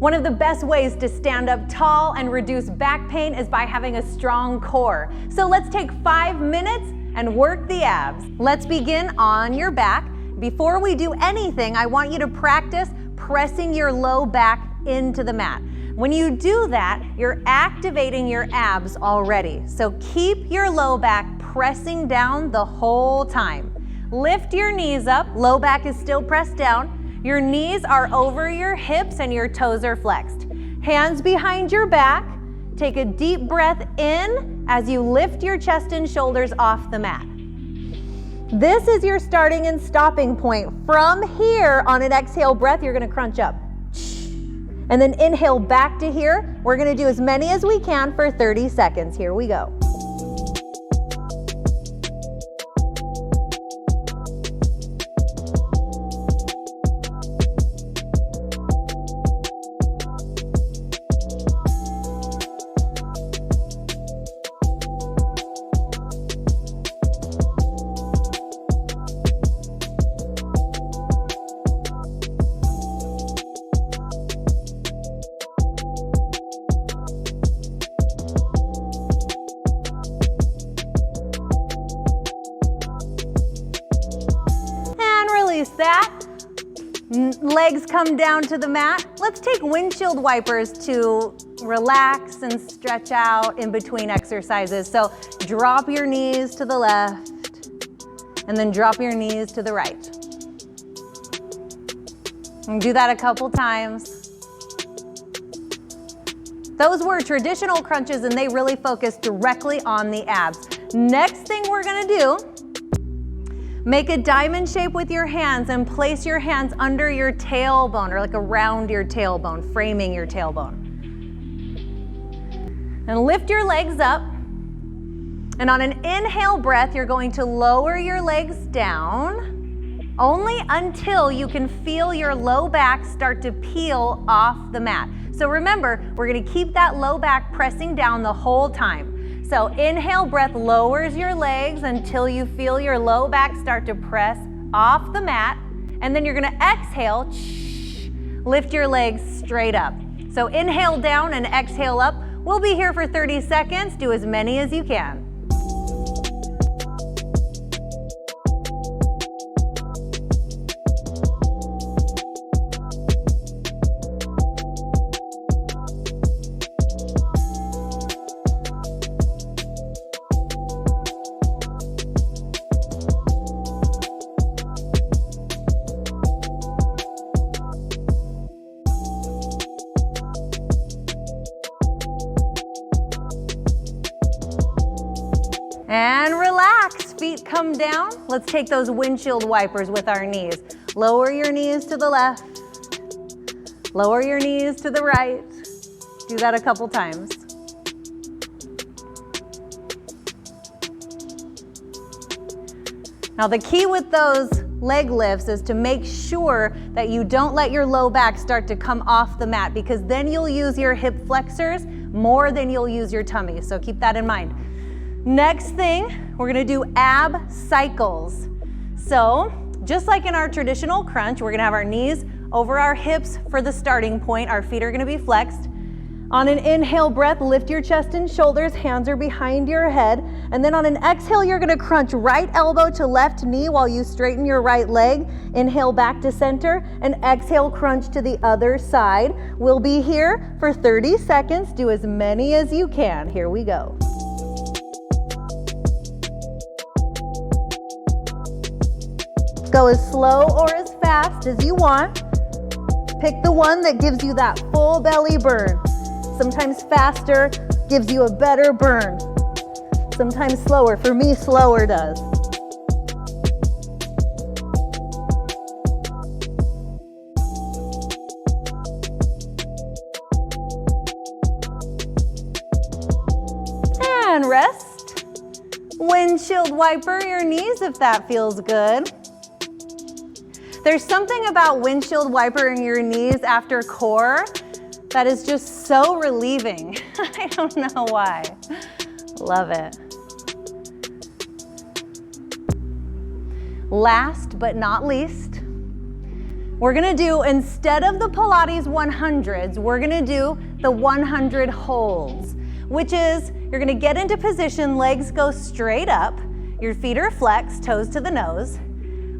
One of the best ways to stand up tall and reduce back pain is by having a strong core. So let's take 5 minutes and work the abs. Let's begin on your back. Before we do anything, I want you to practice pressing your low back into the mat. When you do that, you're activating your abs already. So keep your low back pressing down the whole time. Lift your knees up, low back is still pressed down. Your knees are over your hips and your toes are flexed. Hands behind your back. Take a deep breath in as you lift your chest and shoulders off the mat. This is your starting and stopping point. From here, on an exhale breath, you're gonna crunch up. And then inhale back to here. We're gonna do as many as we can for 30 seconds. Here we go. That. Legs come down to the mat. Let's take windshield wipers to relax and stretch out in between exercises. So drop your knees to the left and then drop your knees to the right. And do that a couple times. Those were traditional crunches and they really focus directly on the abs. Next thing we're gonna do, make a diamond shape with your hands and place your hands under your tailbone or like around your tailbone, framing your tailbone. And lift your legs up. And on an inhale breath, you're going to lower your legs down only until you can feel your low back start to peel off the mat. So remember, we're gonna keep that low back pressing down the whole time. So inhale breath lowers your legs until you feel your low back start to press off the mat. And then you're gonna exhale, lift your legs straight up. So inhale down and exhale up. We'll be here for 30 seconds. Do as many as you can. And relax, feet come down. Let's take those windshield wipers with our knees. Lower your knees to the left. Lower your knees to the right. Do that a couple times. Now the key with those leg lifts is to make sure that you don't let your low back start to come off the mat because then you'll use your hip flexors more than you'll use your tummy. So keep that in mind. Next thing, we're gonna do ab cycles. So just like in our traditional crunch, we're gonna have our knees over our hips for the starting point. Our feet are gonna be flexed. On an inhale breath, lift your chest and shoulders, hands are behind your head. And then on an exhale, you're gonna crunch right elbow to left knee while you straighten your right leg. Inhale back to center and exhale, crunch to the other side. We'll be here for 30 seconds. Do as many as you can. Here we go. Go as slow or as fast as you want. Pick the one that gives you that full belly burn. Sometimes faster gives you a better burn. Sometimes slower. For me, slower does. And rest. Windshield wiper your knees if that feels good. There's something about windshield wipering your knees after core that is just so relieving. I don't know why. Love it. Last but not least, We're gonna do, instead of the Pilates 100s, we're gonna do the 100 holds, which is you're gonna get into position, legs go straight up, your feet are flexed, toes to the nose.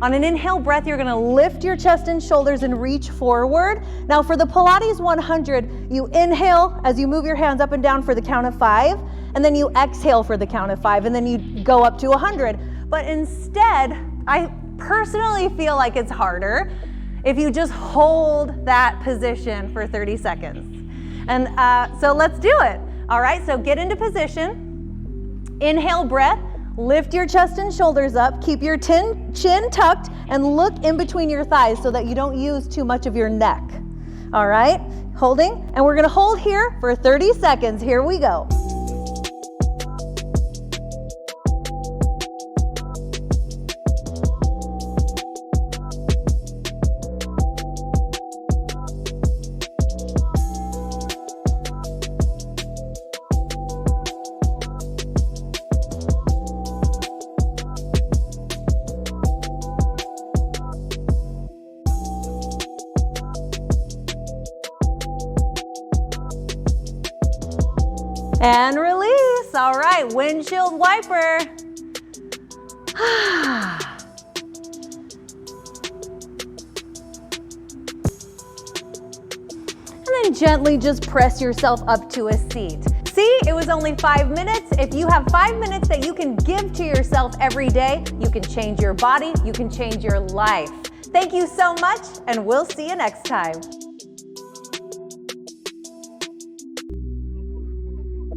On an inhale breath, you're gonna lift your chest and shoulders and reach forward. Now for the Pilates 100, you inhale as you move your hands up and down for the count of 5, and then you exhale for the count of 5, and then you go up to 100. But instead, I personally feel like it's harder if you just hold that position for 30 seconds. And so let's do it. All right, so get into position, inhale breath, lift your chest and shoulders up, keep your chin tucked, and look in between your thighs so that you don't use too much of your neck. All right, holding, and we're gonna hold here for 30 seconds. Here we go. And release. All right, windshield wiper. And then gently just press yourself up to a seat. See, it was only 5 minutes. If you have 5 minutes that you can give to yourself every day, you can change your body, you can change your life. Thank you so much, and we'll see you next time.